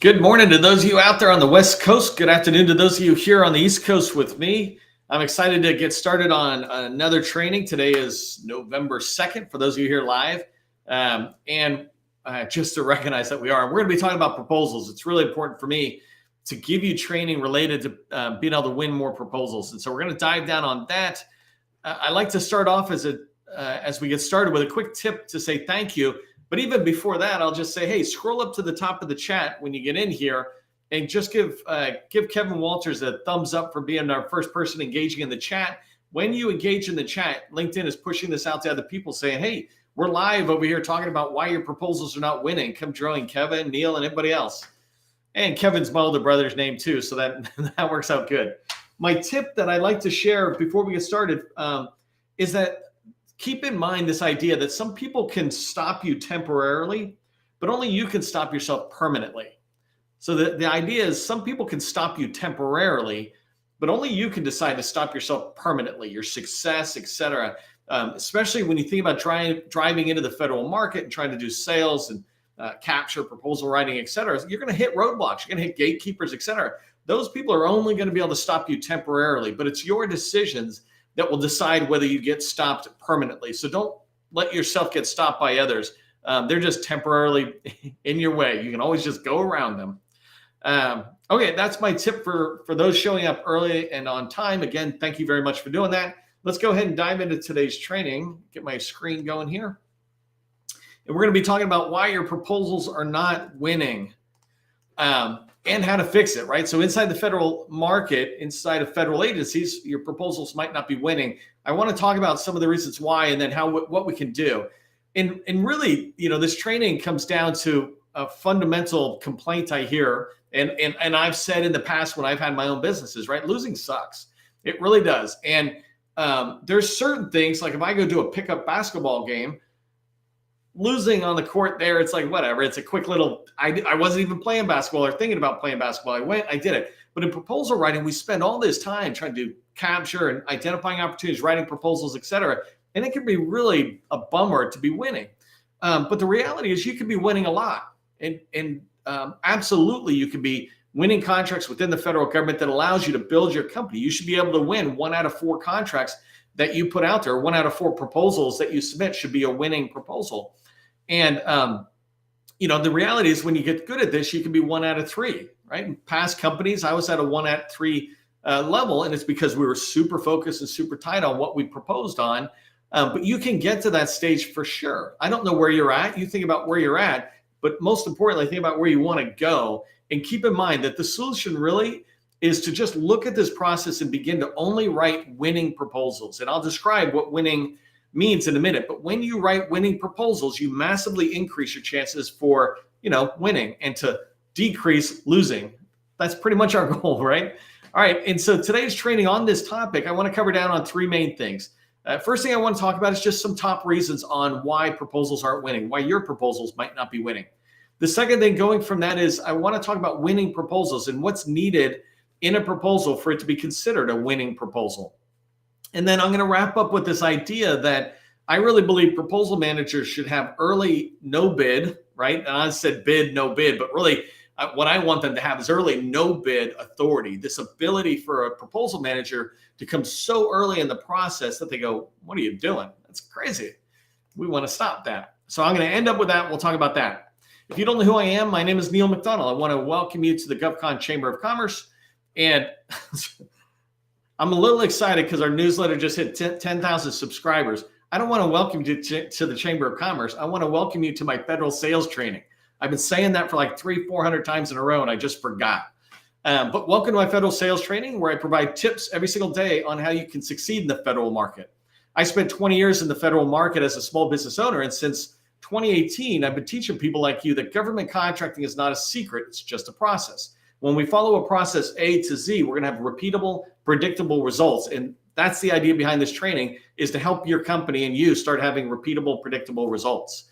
Good morning to those of you out there on the West Coast. Good afternoon to those of you here on the East Coast with me. I'm excited to get started on another training. Today is November 2nd for those of you here live. Just to recognize that we're going to be talking about proposals. It's really important for me to give you training related to being able to win more proposals. And so we're going to dive down on that. I like to start off as we get started with a quick tip to say thank you. But even before that, I'll just say, hey, scroll up to the top of the chat when you get in here and just give Kevin Walters a thumbs up for being our first person engaging in the chat. When you engage in the chat, LinkedIn is pushing this out to other people saying, hey, we're live over here talking about why your proposals are not winning. Come join Kevin, Neil, and everybody else. And Kevin's my older brother's name too, so that works out good. My tip that I like to share before we get started is that keep in mind this idea that some people can stop you temporarily, but only you can stop yourself permanently. So the idea is some people can stop you temporarily, but only you can decide to stop yourself permanently, your success, etc. Especially when you think about driving into the federal market and trying to do sales and capture, proposal writing, etc. You're going to hit roadblocks, you're going to hit gatekeepers, etc. Those people are only going to be able to stop you temporarily, but it's your decisions that will decide whether you get stopped permanently. So don't let yourself get stopped by others. They're just temporarily in your way. You can always just go around them. Okay, that's my tip for those showing up early and on time. Again, thank you very much for doing that. Let's go ahead and dive into today's training. Get my screen going here. And we're going to be talking about why your proposals are not winning. And how to fix it, right? So inside the federal market, inside of federal agencies, your proposals might not be winning. I want to talk about some of the reasons why and then what we can do. And really, this training comes down to a fundamental complaint I hear. And I've said in the past when I've had my own businesses, right? Losing sucks. It really does. And there's certain things, like if I go do a pickup basketball game, losing on the court there, it's like, whatever. It's a quick little, I wasn't even playing basketball or thinking about playing basketball. I went, I did it. But in proposal writing, we spend all this time trying to capture and identifying opportunities, writing proposals, etc. And it can be really a bummer to be winning. But the reality is you can be winning a lot. And absolutely, you can be winning contracts within the federal government that allows you to build your company. You should be able to win 1 out of 4 contracts that you put out there. 1 out of 4 proposals that you submit should be a winning proposal. And, the reality is when you get good at this, you can be 1 out of 3, right? In past companies, I was at a 1 out of 3 level, and it's because we were super focused and super tight on what we proposed on. But you can get to that stage for sure. I don't know where you're at. You think about where you're at, but most importantly, think about where you want to go. And keep in mind that the solution really is to just look at this process and begin to only write winning proposals. And I'll describe what winning means in a minute. But when you write winning proposals, you massively increase your chances for, winning and to decrease losing. That's pretty much our goal, right? All right. And so today's training on this topic, I want to cover down on 3 main things. First thing I want to talk about is just some top reasons on why proposals aren't winning, why your proposals might not be winning. The second thing going from that is I want to talk about winning proposals and what's needed in a proposal for it to be considered a winning proposal. And then I'm going to wrap up with this idea that I really believe proposal managers should have early no bid, right? And I said bid, no bid, but really what I want them to have is early no bid authority, this ability for a proposal manager to come so early in the process that they go, what are you doing? That's crazy. We want to stop that. So I'm going to end up with that. We'll talk about that. If you don't know who I am, my name is Neil McDonald. I want to welcome you to the GovCon Chamber of Commerce. And I'm a little excited because our newsletter just hit 10,000 subscribers. I don't want to welcome you to the Chamber of Commerce. I want to welcome you to my federal sales training. I've been saying that for like 300-400 times in a row, and I just forgot. But welcome to my federal sales training, where I provide tips every single day on how you can succeed in the federal market. I spent 20 years in the federal market as a small business owner, and since 2018, I've been teaching people like you that government contracting is not a secret. It's just a process. When we follow a process A to Z, we're going to have repeatable, predictable results. And that's the idea behind this training, is to help your company and you start having repeatable, predictable results.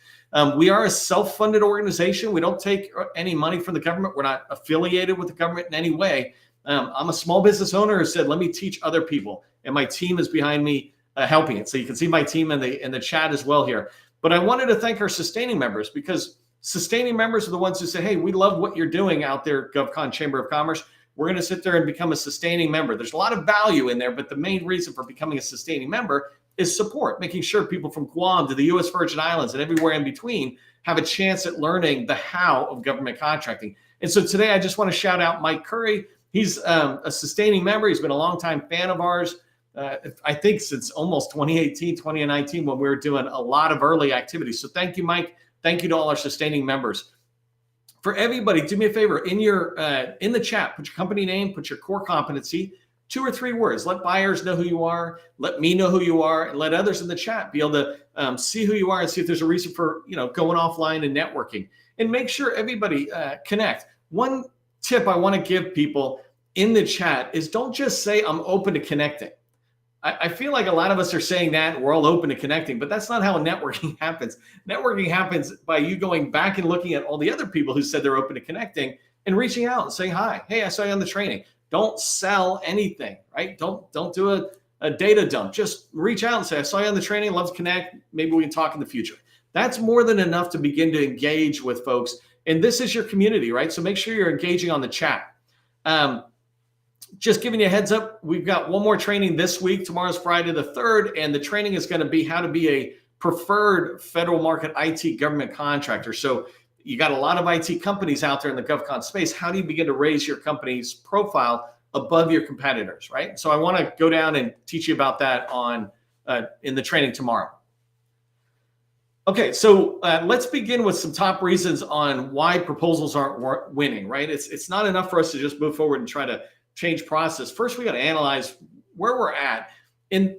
We are a self-funded organization. We don't take any money from the government. We're not affiliated with the government in any way. I'm a small business owner who said, let me teach other people. And my team is behind me helping it. So you can see my team in the chat as well here. But I wanted to thank our sustaining members, because Sustaining members are the ones who say, hey, we love what you're doing out there, GovCon Chamber of Commerce. We're going to sit there and become a sustaining member. There's a lot of value in there, but the main reason for becoming a sustaining member is support, making sure people from Guam to the U.S. Virgin Islands and everywhere in between have a chance at learning the how of government contracting. And so today I just want to shout out Mike Curry. He's a sustaining member. He's been a longtime fan of ours. I think since almost 2018, 2019, when we were doing a lot of early activities. So thank you, Mike. Thank you to all our sustaining members. For everybody, do me a favor, in the chat, put your company name, put your core competency, 2 or 3 words. Let buyers know who you are, let me know who you are, and let others in the chat be able to see who you are and see if there's a reason for going offline and networking. And make sure everybody connect. One tip I want to give people in the chat is don't just say I'm open to connecting. I feel like a lot of us are saying that we're all open to connecting, but that's not how networking happens. Networking happens by you going back and looking at all the other people who said they're open to connecting and reaching out and saying, hi, hey, I saw you on the training. Don't sell anything, right? Don't do a data dump. Just reach out and say, I saw you on the training, love to connect. Maybe we can talk in the future. That's more than enough to begin to engage with folks. And this is your community, right? So make sure you're engaging on the chat. Just giving you a heads up, we've got one more training this week. Tomorrow's Friday the 3rd, and the training is going to be how to be a preferred federal market IT government contractor. So you got a lot of IT companies out there in the GovCon space. How do you begin to raise your company's profile above your competitors, right? So I want to go down and teach you about that in the training tomorrow. Okay, so let's begin with some top reasons on why proposals aren't winning, right? It's not enough for us to just move forward and try to change process. First, we got to analyze where we're at. And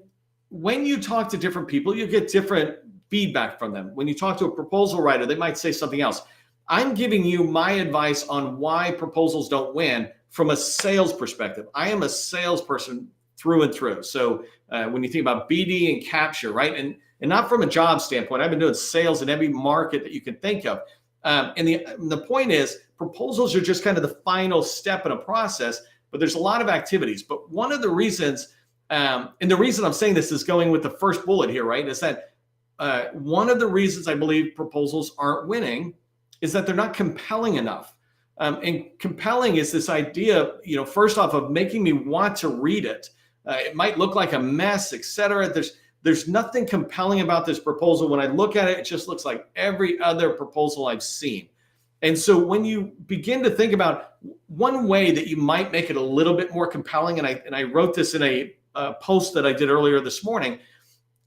when you talk to different people, you get different feedback from them. When you talk to a proposal writer, they might say something else. I'm giving you my advice on why proposals don't win from a sales perspective. I am a salesperson through and through. So when you think about BD and capture, right? And not from a job standpoint, I've been doing sales in every market that you can think of. And the point is, proposals are just kind of the final step in a process, but there's a lot of activities. But one of the reasons, and the reason I'm saying this is going with the first bullet here, right, is that one of the reasons I believe proposals aren't winning is that they're not compelling enough. And compelling is this idea, first off, of making me want to read it. It might look like a mess, et cetera. There's nothing compelling about this proposal. When I look at it, it just looks like every other proposal I've seen. And so when you begin to think about one way that you might make it a little bit more compelling, and I wrote this in a post that I did earlier this morning,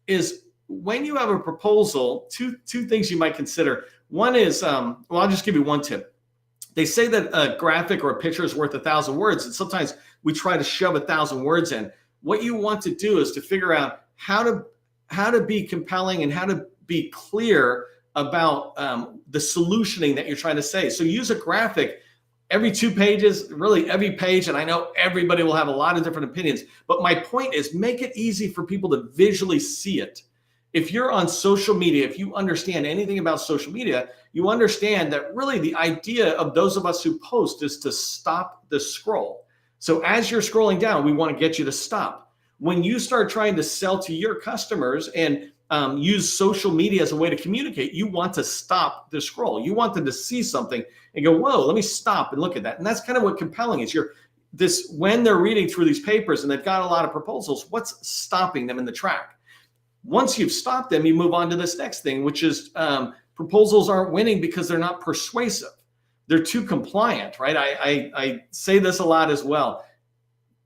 is when you have a proposal, two things you might consider. One is, I'll just give you one tip. They say that a graphic or a picture is worth 1,000 words, and sometimes we try to shove 1,000 words in. What you want to do is to figure out how to be compelling and how to be clear about the solutioning that you're trying to say. So use a graphic every 2 pages, really every page. And I know everybody will have a lot of different opinions, but my point is make it easy for people to visually see it. If you're on social media, if you understand anything about social media, you understand that really the idea of those of us who post is to stop the scroll. So as you're scrolling down, we want to get you to stop. When you start trying to sell to your customers and use social media as a way to communicate, you want to stop the scroll. You want them to see something and go, whoa, let me stop and look at that. And that's kind of what compelling is. When they're reading through these papers and they've got a lot of proposals, what's stopping them in the track? Once you've stopped them, you move on to this next thing, which is proposals aren't winning because they're not persuasive. They're too compliant, right? I say this a lot as well.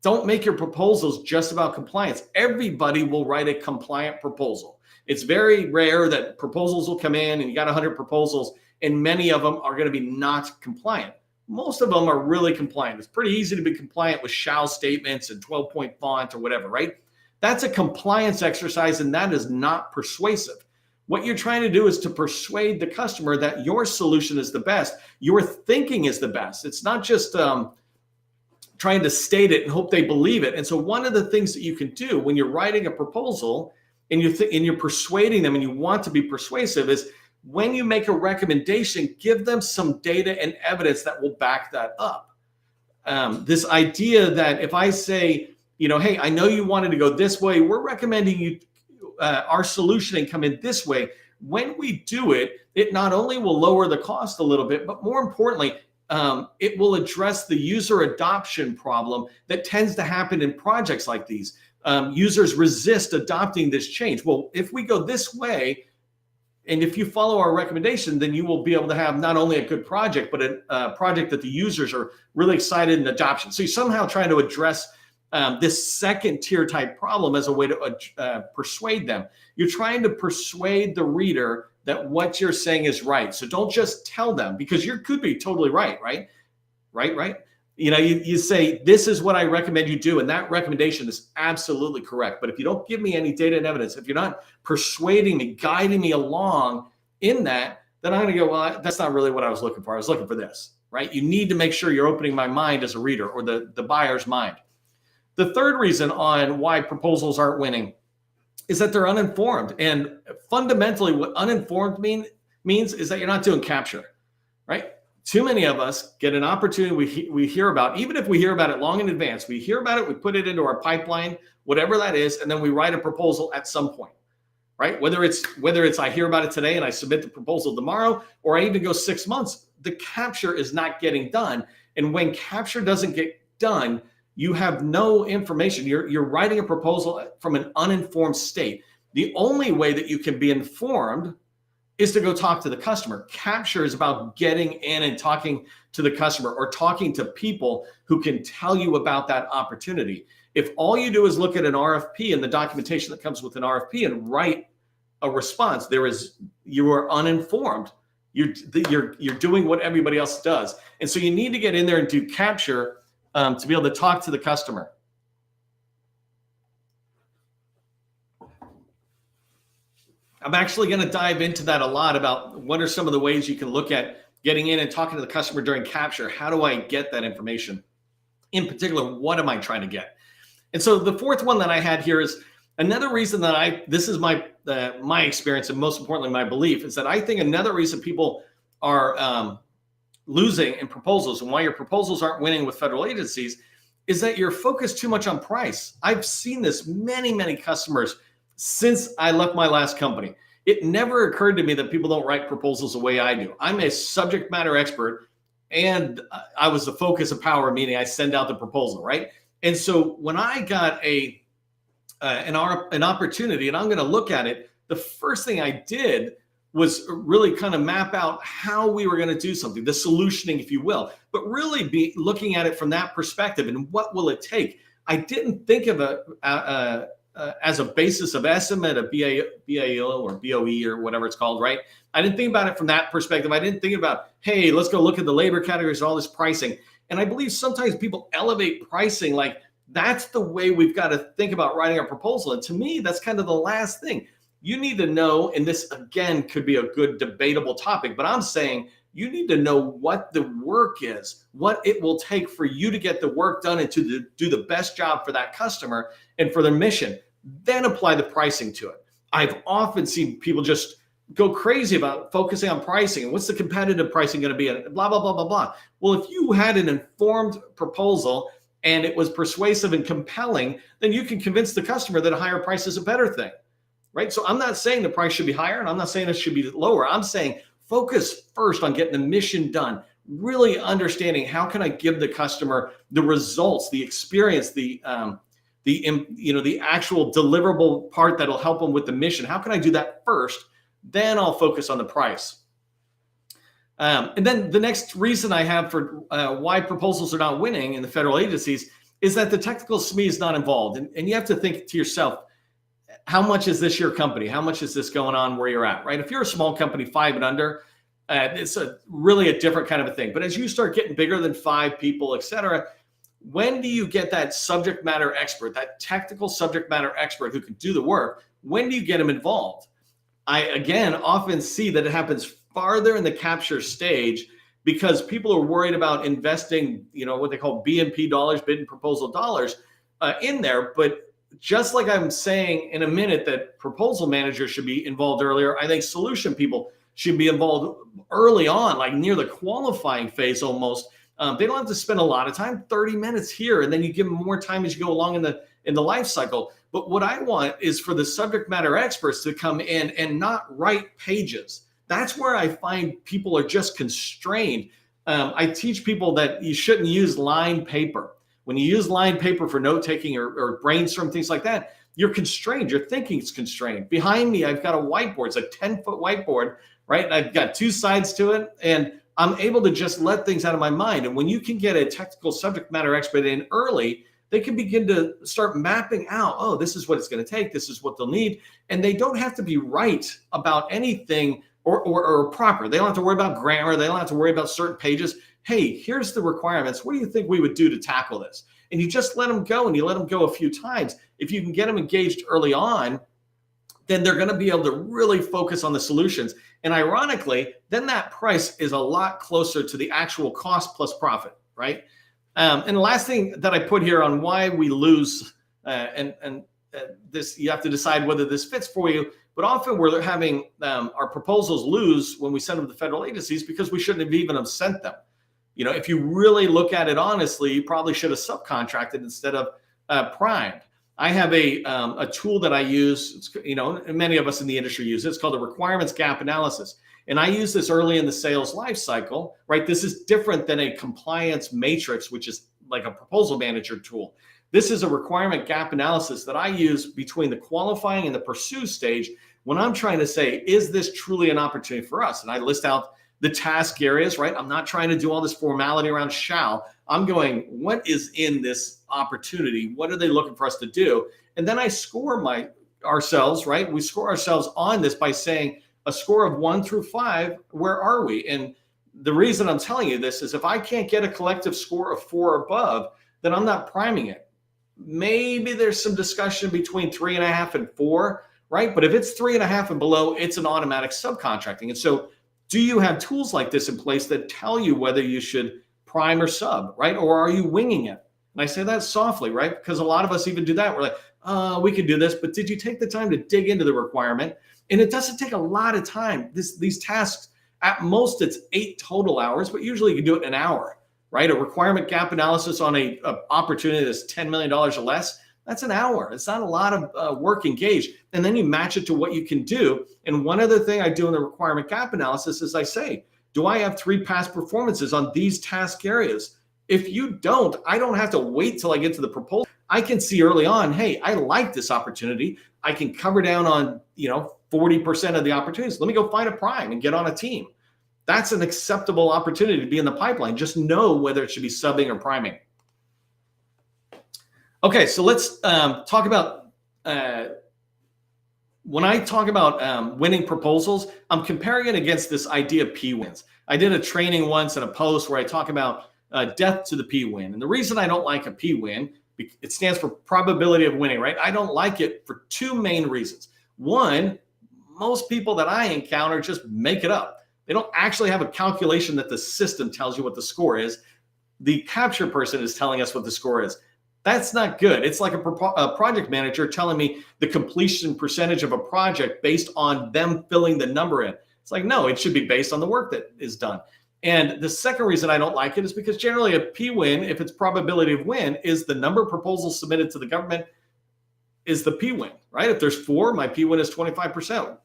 Don't make your proposals just about compliance. Everybody will write a compliant proposal. It's very rare that proposals will come in and you got 100 proposals and many of them are going to be not compliant. Most of them are really compliant. It's pretty easy to be compliant with shall statements and 12-point font or whatever, right? That's a compliance exercise and that is not persuasive. What you're trying to do is to persuade the customer that your solution is the best. Your thinking is the best. It's not just trying to state it and hope they believe it. And so one of the things that you can do when you're writing a proposal and you're persuading them and you want to be persuasive is when you make a recommendation, give them some data and evidence that will back that up. This idea that if I say, hey, I know you wanted to go this way, we're recommending you our solution and come in this way, when we do it, it not only will lower the cost a little bit, but more importantly, it will address the user adoption problem that tends to happen in projects like these. Users resist adopting this change. Well, if we go this way, and if you follow our recommendation, then you will be able to have not only a good project, but a project that the users are really excited in adoption. So you're somehow trying to address this second tier type problem as a way to persuade them. You're trying to persuade the reader that what you're saying is right. So don't just tell them, because you could be totally right, right? You know, you say, this is what I recommend you do, and that recommendation is absolutely correct. But if you don't give me any data and evidence, if you're not persuading me, guiding me along in that, then I'm going to go, well, that's not really what I was looking for. I was looking for this, right? You need to make sure you're opening my mind as a reader, or the buyer's mind. The third reason on why proposals aren't winning is that they're uninformed. And fundamentally, what uninformed means is that you're not doing capture, right? Too many of us get an opportunity we hear about, even if we hear about it long in advance, we hear about it, we put it into our pipeline, whatever that is, and then we write a proposal at some point, right? Whether it's I hear about it today and I submit the proposal tomorrow, or I even go 6 months, the capture is not getting done. And when capture doesn't get done, you have no information. You're writing a proposal from an uninformed state. The only way that you can be informed is to go talk to the customer. Capture is about getting in and talking to the customer, or talking to people who can tell you about that opportunity. If all you do is look at an RFP and the documentation that comes with an RFP and write a response, you are uninformed. You're doing what everybody else does. And so you need to get in there and do capture to be able to talk to the customer. I'm actually going to dive into that a lot, about what are some of the ways you can look at getting in and talking to the customer during capture. How do I get that information? In particular, what am I trying to get? And so the fourth one that I had here is another reason that this is my experience, and most importantly, my belief, is that I think another reason people are losing in proposals, and why your proposals aren't winning with federal agencies, is that you're focused too much on price. I've seen this many customers since I left my last company. It never occurred to me that people don't write proposals the way I do. I'm a subject matter expert, and I was the focus of power, meaning I send out the proposal, right? And so when I got an opportunity and I'm going to look at it, the first thing I did was really kind of map out how we were going to do something, the solutioning, if you will, but really be looking at it from that perspective and what will it take. I didn't think of as a basis of estimate, a BAO or BOE or whatever it's called, right? I didn't think about it from that perspective. I didn't think about, hey, let's go look at the labor categories and all this pricing. And I believe sometimes people elevate pricing like that's the way we've got to think about writing our proposal. And to me, that's kind of the last thing. You need to know, and this again could be a good debatable topic, but I'm saying you need to know what the work is, what it will take for you to get the work done and to do the best job for that customer and for their mission. Then apply the pricing to it. I've often seen people just go crazy about focusing on pricing and what's the competitive pricing going to be, and blah, blah, blah, blah, blah. Well, if you had an informed proposal and it was persuasive and compelling, then you can convince the customer that a higher price is a better thing, right? So I'm not saying the price should be higher, and I'm not saying it should be lower. I'm saying focus first on getting the mission done, really understanding how can I give the customer the results, the experience, the actual deliverable part that'll help them with the mission. How can I do that first? Then I'll focus on the price. And then the next reason I have for why proposals are not winning in the federal agencies is that the technical SME is not involved. And you have to think to yourself, how much is this your company? How much is this going on where you're at, right? If you're a small company, 5 and under, it's really a different kind of a thing. But as you start getting bigger than 5 people, et cetera, when do you get that subject matter expert, that technical subject matter expert who can do the work? When do you get them involved? I, again, often see that it happens farther in the capture stage because people are worried about investing, what they call B&P dollars, bid and proposal dollars in there. But just like I'm saying in a minute that proposal managers should be involved earlier, I think solution people should be involved early on, like near the qualifying phase almost. They don't have to spend a lot of time, 30 minutes here, and then you give them more time as you go along in the life cycle. But what I want is for the subject matter experts to come in and not write pages. That's where I find people are just constrained. I teach people that you shouldn't use lined paper. When you use lined paper for note taking or brainstorm, things like that, you're constrained. Your thinking's constrained. Behind me, I've got a whiteboard. It's a 10-foot whiteboard, right? I've got two sides to it, and I'm able to just let things out of my mind. And when you can get a technical subject matter expert in early, they can begin to start mapping out, oh, this is what it's going to take. This is what they'll need. And they don't have to be right about anything or proper. They don't have to worry about grammar. They don't have to worry about certain pages. Hey, here's the requirements. What do you think we would do to tackle this? And you just let them go, and you let them go a few times. If you can get them engaged early on, then they're going to be able to really focus on the solutions. And ironically, then that price is a lot closer to the actual cost plus profit, right? And the last thing that I put here on why we lose, this, you have to decide whether this fits for you, but often we're having our proposals lose when we send them to federal agencies because we shouldn't have even sent them. You know, if you really look at it honestly, you probably should have subcontracted instead of primed. I have a tool that I use, it's, you know, many of us in the industry use it. It's called the requirements gap analysis. And I use this early in the sales life cycle, right? This is different than a compliance matrix, which is like a proposal manager tool. This is a requirement gap analysis that I use between the qualifying and the pursue stage when I'm trying to say, is this truly an opportunity for us? And I list out the task areas, right? I'm not trying to do all this formality around shall. I'm going, what is in this opportunity? What are they looking for us to do? And then I score ourselves, right? We score ourselves on this by saying a score of 1 through 5, where are we? And the reason I'm telling you this is if I can't get a collective score of 4 or above, then I'm not priming it. Maybe there's some discussion between 3.5 and 4, right? But if it's 3.5 and below, it's an automatic subcontracting. And so do you have tools like this in place that tell you whether you should prime or sub, right? Or are you winging it? And I say that softly, right? Because a lot of us even do that. We're like, we can do this, but did you take the time to dig into the requirement? And it doesn't take a lot of time. These tasks, at most it's 8 total hours, but usually you can do it in an hour, right? A requirement gap analysis on a opportunity that's $10 million or less, that's an hour. It's not a lot of work engaged. And then you match it to what you can do. And one other thing I do in the requirement gap analysis is I say, do I have 3 past performances on these task areas? If you don't, I don't have to wait till I get to the proposal. I can see early on, hey, I like this opportunity. I can cover down on, 40% of the opportunities. Let me go find a prime and get on a team. That's an acceptable opportunity to be in the pipeline. Just know whether it should be subbing or priming. Okay, so let's talk about, when I talk about winning proposals, I'm comparing it against this idea of P-wins. I did a training once in a post where I talk about death to the P-win. And the reason I don't like a P-win, it stands for probability of winning, right? I don't like it for 2 main reasons. One, most people that I encounter just make it up. They don't actually have a calculation that the system tells you what the score is. The capture person is telling us what the score is. That's not good. It's like a project manager telling me the completion percentage of a project based on them filling the number in. It's like, no, it should be based on the work that is done. And the second reason I don't like it is because generally a P-win, if it's probability of win, is the number of proposals submitted to the government is the P-win, right? If there's 4, my P-win is 25%.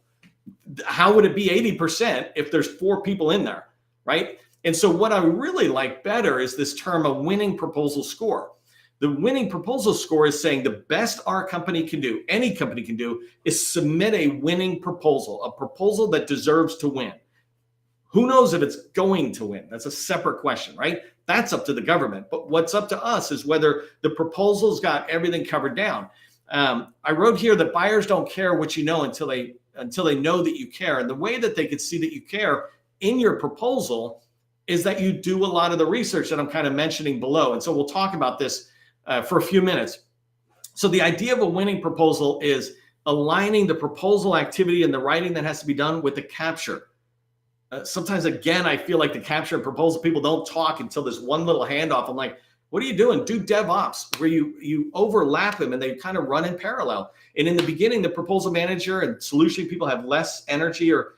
How would it be 80% if there's 4 people in there, right? And so what I really like better is this term, a winning proposal score. The winning proposal score is saying the best our company can do, any company can do, is submit a winning proposal, a proposal that deserves to win. Who knows if it's going to win? That's a separate question, right? That's up to the government. But what's up to us is whether the proposal's got everything covered down. I wrote here that buyers don't care what you know until they know that you care. And the way that they could see that you care in your proposal is that you do a lot of the research that I'm kind of mentioning below. And so we'll talk about this for a few minutes. So the idea of a winning proposal is aligning the proposal activity and the writing that has to be done with the capture. Sometimes, again, I feel like the capture and proposal people don't talk until there's one little handoff. I'm like, what are you doing? Do DevOps, where you overlap them and they kind of run in parallel. And in the beginning, the proposal manager and solution people have less energy or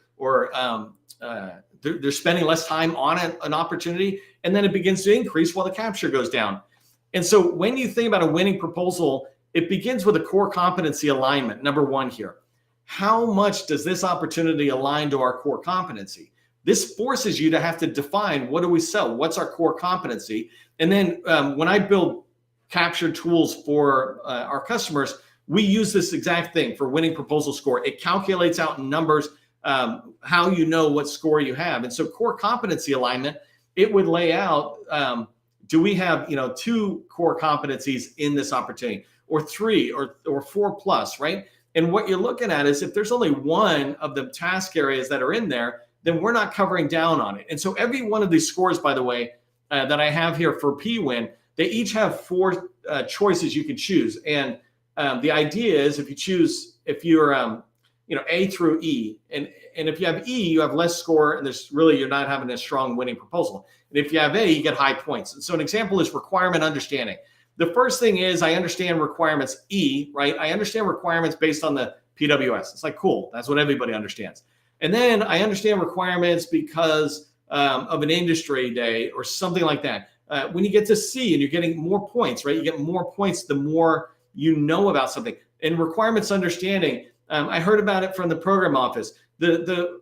they're spending less time on an opportunity. And then it begins to increase while the capture goes down. And so when you think about a winning proposal, it begins with a core competency alignment. Number one here, how much does this opportunity align to our core competency? This forces you to have to define, what do we sell? What's our core competency? And then when I build capture tools for our customers, we use this exact thing for winning proposal score. It calculates out in numbers how you know what score you have. And so core competency alignment, it would lay out, do we have 2 core competencies in this opportunity, or 3 or 4 plus, right? And what you're looking at is if there's only one of the task areas that are in there, then we're not covering down on it. And so every one of these scores, by the way, that I have here for PWin, they each have 4 choices you can choose. And the idea is if you're A through E, and if you have E, you have less score, and you're not having a strong winning proposal. And if you have A, you get high points. And so an example is requirement understanding. The first thing is I understand requirements E, right? I understand requirements based on the PWS. It's like, cool, that's what everybody understands. And then I understand requirements because of an industry day or something like that. When you get to C and you're getting more points, right? You get more points the more you know about something. And requirements understanding, I heard about it from the program office. The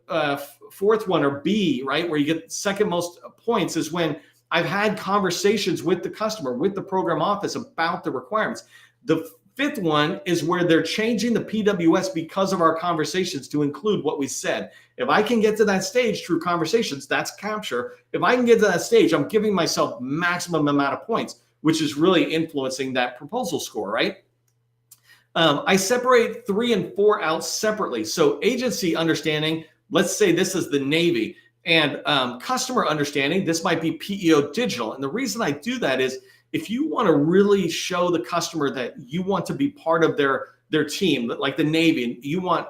fourth one, or B, right, where you get second most points, is when I've had conversations with the customer, with the program office about the requirements. The fifth one is where they're changing the PWS because of our conversations to include what we said. If I can get to that stage through conversations, that's capture. If I can get to that stage, I'm giving myself maximum amount of points, which is really influencing that proposal score, right? I separate 3 and 4 out separately. So agency understanding, let's say this is the Navy, and customer understanding, this might be PEO digital. And the reason I do that is if you want to really show the customer that you want to be part of their team, like the Navy,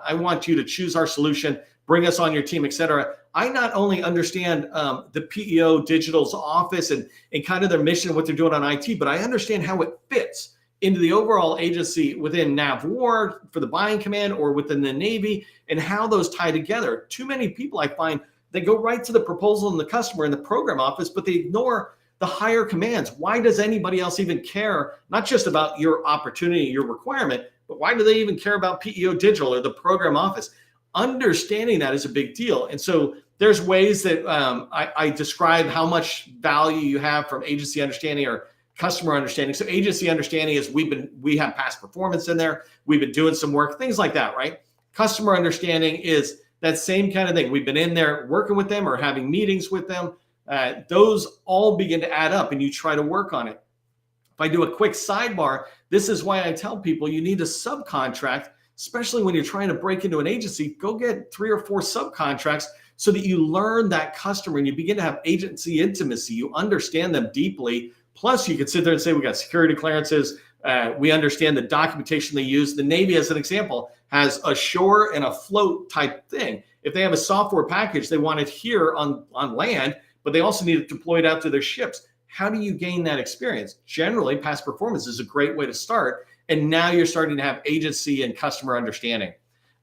I want you to choose our solution, bring us on your team, et cetera. I not only understand the PEO Digital's office and kind of their mission, what they're doing on IT, but I understand how it fits into the overall agency within NAVWAR for the buying command or within the Navy, and how those tie together. Too many people, I find, they go right to the proposal and the customer in the program office, but they ignore the higher commands. Why does anybody else even care, not just about your opportunity, your requirement, but why do they even care about PEO Digital or the program office? Understanding that is a big deal. And so there's ways that I describe how much value you have from agency understanding or customer understanding. So agency understanding is we have past performance in there. We've been doing some work, things like that, right? Customer understanding is that same kind of thing. We've been in there working with them or having meetings with them. Those all begin to add up, and you try to work on it. If I do a quick sidebar, this is why I tell people you need to subcontract, especially when you're trying to break into an agency. Go get 3 or 4 subcontracts so that you learn that customer and you begin to have agency intimacy. You understand them deeply. Plus, you could sit there and say, we got security clearances. We understand the documentation they use. The Navy, as an example, has a shore and a float type thing. If they have a software package, they want it here on land, but they also need it deployed out to their ships. How do you gain that experience? Generally, past performance is a great way to start. And now you're starting to have agency and customer understanding.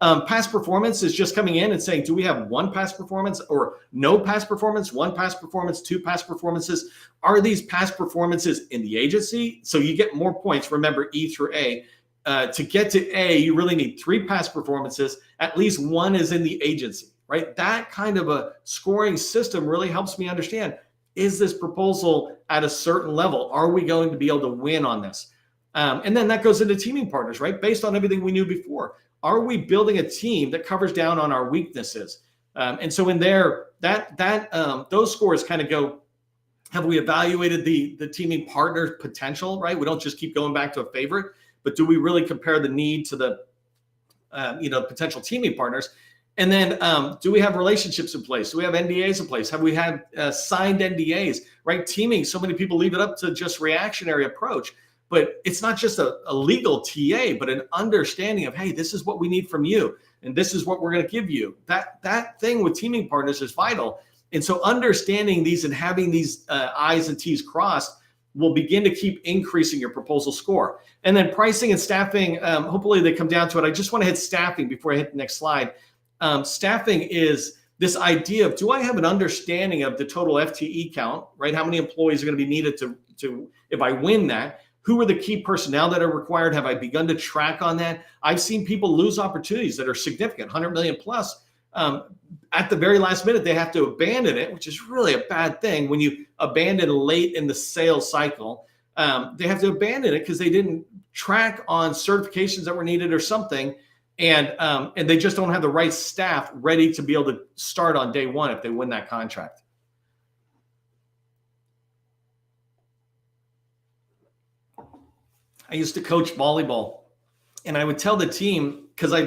Past performance is just coming in and saying, do we have 1 past performance or no past performance, 1 past performance, 2 past performances? Are these past performances in the agency? So you get more points. Remember, E through A. To get to A, you really need 3 past performances. At least 1 is in the agency, right? That kind of a scoring system really helps me understand, is this proposal at a certain level? Are we going to be able to win on this? And then that goes into teaming partners, right? Based on everything we knew before. Are we building a team that covers down on our weaknesses? And so in there, those scores kind of go, have we evaluated the teaming partner potential, right? We don't just keep going back to a favorite, but do we really compare the need to the potential teaming partners? And then do we have relationships in place? Do we have NDAs in place? Have we had signed NDAs, right? Teaming, so many people leave it up to just reactionary approach. But it's not just a legal TA, but an understanding of, hey, this is what we need from you, and this is what we're going to give you. That thing with teaming partners is vital. And so understanding these and having these I's and T's crossed will begin to keep increasing your proposal score. And then pricing and staffing, hopefully they come down to it. I just want to hit staffing before I hit the next slide. Staffing is this idea of, do I have an understanding of the total FTE count, right? How many employees are going to be needed to if I win that? Who are the key personnel that are required? Have I begun to track on that? I've seen people lose opportunities that are significant, 100 million plus. At the very last minute, they have to abandon it, which is really a bad thing. When you abandon late in the sales cycle, they have to abandon it because they didn't track on certifications that were needed or something. And they just don't have the right staff ready to be able to start on day one if they win that contract. I used to coach volleyball, and I would tell the team, because I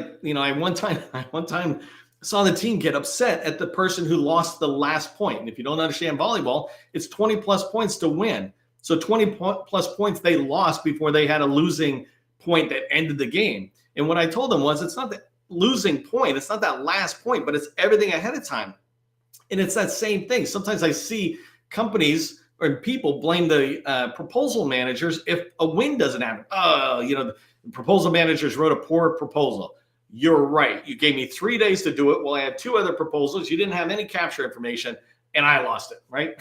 one time saw the team get upset at the person who lost the last point. And if you don't understand volleyball, it's 20 plus points to win. So 20 plus points they lost before they had a losing point that ended the game. And what I told them was, it's not the losing point, it's not that last point, but it's everything ahead of time. And it's that same thing. Sometimes I see companies or people blame the proposal managers if a win doesn't happen. The proposal managers wrote a poor proposal. You're right. You gave me 3 days to do it. Well, I had 2 other proposals. You didn't have any capture information, and I lost it, right?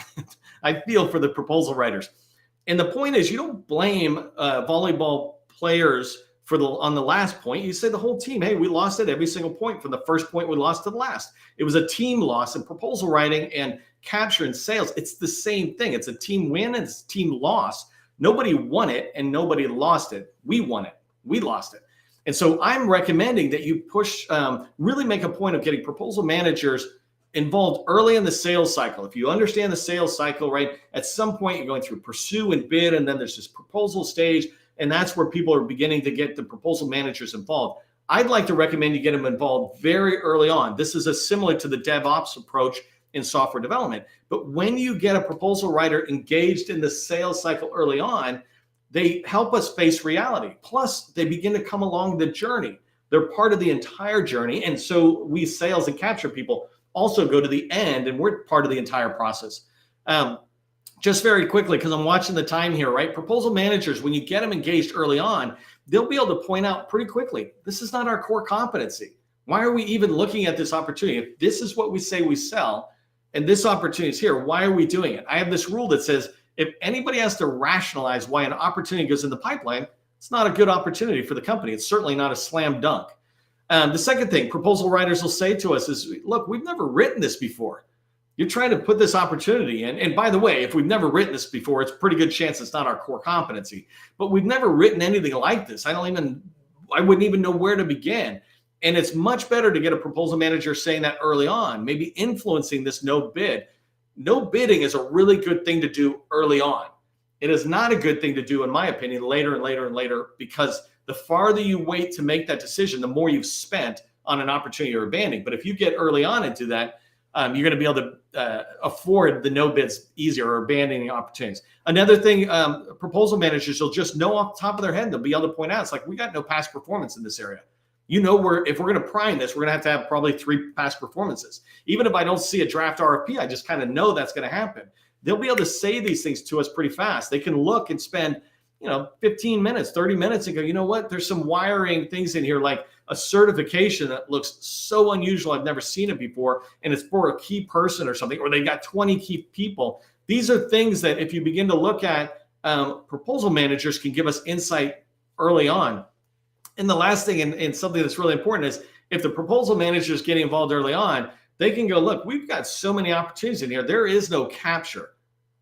I feel for the proposal writers. And the point is, you don't blame volleyball players on the last point. You say the whole team, hey, we lost at every single point from the first point we lost to the last. It was a team loss in proposal writing and capture and sales. It's the same thing. It's a team win and it's a team loss. Nobody won it and nobody lost it. We won it. We lost it. And so I'm recommending that you really make a point of getting proposal managers involved early in the sales cycle. If you understand the sales cycle, right, at some point you're going through pursue and bid, and then there's this proposal stage, and that's where people are beginning to get the proposal managers involved. I'd like to recommend you get them involved very early on. This is similar to the DevOps approach in software development. But when you get a proposal writer engaged in the sales cycle early on, they help us face reality. Plus, they begin to come along the journey. They're part of the entire journey. And so we sales and capture people also go to the end, and we're part of the entire process. Just very quickly, because I'm watching the time here, right? Proposal managers, when you get them engaged early on, they'll be able to point out pretty quickly, this is not our core competency. Why are we even looking at this opportunity? If this is what we say we sell, and this opportunity is here, why are we doing it? I have this rule that says, if anybody has to rationalize why an opportunity goes in the pipeline, it's not a good opportunity for the company. It's certainly not a slam dunk. The second thing proposal writers will say to us is, look, we've never written this before. You're trying to put this opportunity in. And by the way, if we've never written this before, it's a pretty good chance it's not our core competency. But we've never written anything like this. I wouldn't even know where to begin. And it's much better to get a proposal manager saying that early on, maybe influencing this no bid. No bidding is a really good thing to do early on. It is not a good thing to do, in my opinion, later and later and later, because the farther you wait to make that decision, the more you've spent on an opportunity you're abandoning. But if you get early on into that, you're going to be able to afford the no bids easier or abandoning opportunities. Another thing, proposal managers will just know off the top of their head, they'll be able to point out, it's like, we got no past performance in this area. If we're going to prime this, we're going to have probably 3 past performances. Even if I don't see a draft RFP, I just kind of know that's going to happen. They'll be able to say these things to us pretty fast. They can look and spend 15 minutes, 30 minutes and go, you know what, there's some wiring things in here, like a certification that looks so unusual. I've never seen it before. And it's for a key person or something, or they got 20 key people. These are things that if you begin to look at, proposal managers can give us insight early on. And the last thing, and something that's really important, is if the proposal manager is getting involved early on, they can go, look, we've got so many opportunities in here. There is no capture.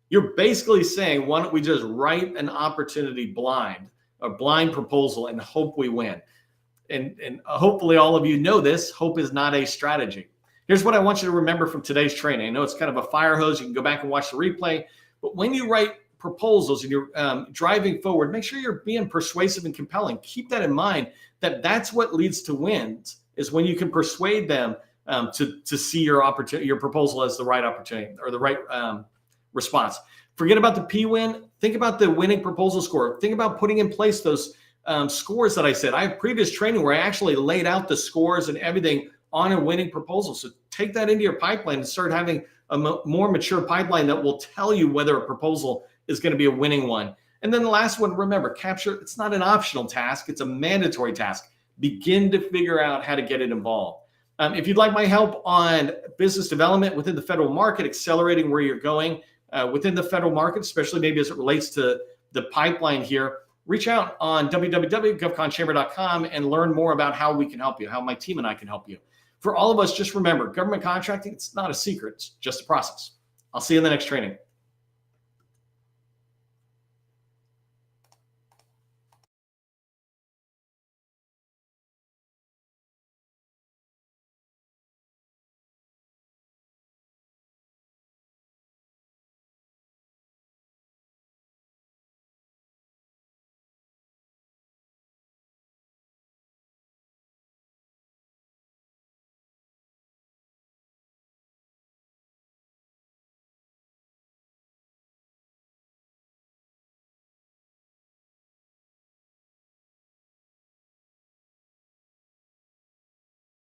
You're basically saying, why don't we just write an opportunity blind, a blind proposal, and hope we win? And hopefully all of you know this. Hope is not a strategy. Here's what I want you to remember from today's training. I know it's kind of a fire hose. You can go back and watch the replay. But when you write proposals and you're driving forward, make sure you're being persuasive and compelling. Keep that in mind, that's what leads to wins, is when you can persuade them to see your proposal as the right opportunity or the right response. Forget about the P-win. Think about the winning proposal score. Think about putting in place those scores that I said. I have previous training where I actually laid out the scores and everything on a winning proposal. So take that into your pipeline and start having a more mature pipeline that will tell you whether a proposal is going to be a winning one. And then the last one, remember, capture, it's not an optional task. It's a mandatory task. Begin to figure out how to get it involved. If you'd like my help on business development within the federal market, accelerating where you're going within the federal market, especially maybe as it relates to the pipeline here, reach out on www.govconchamber.com and learn more about how we can help you, how my team and I can help you. For all of us, just remember, government contracting, it's not a secret. It's just a process. I'll see you in the next training.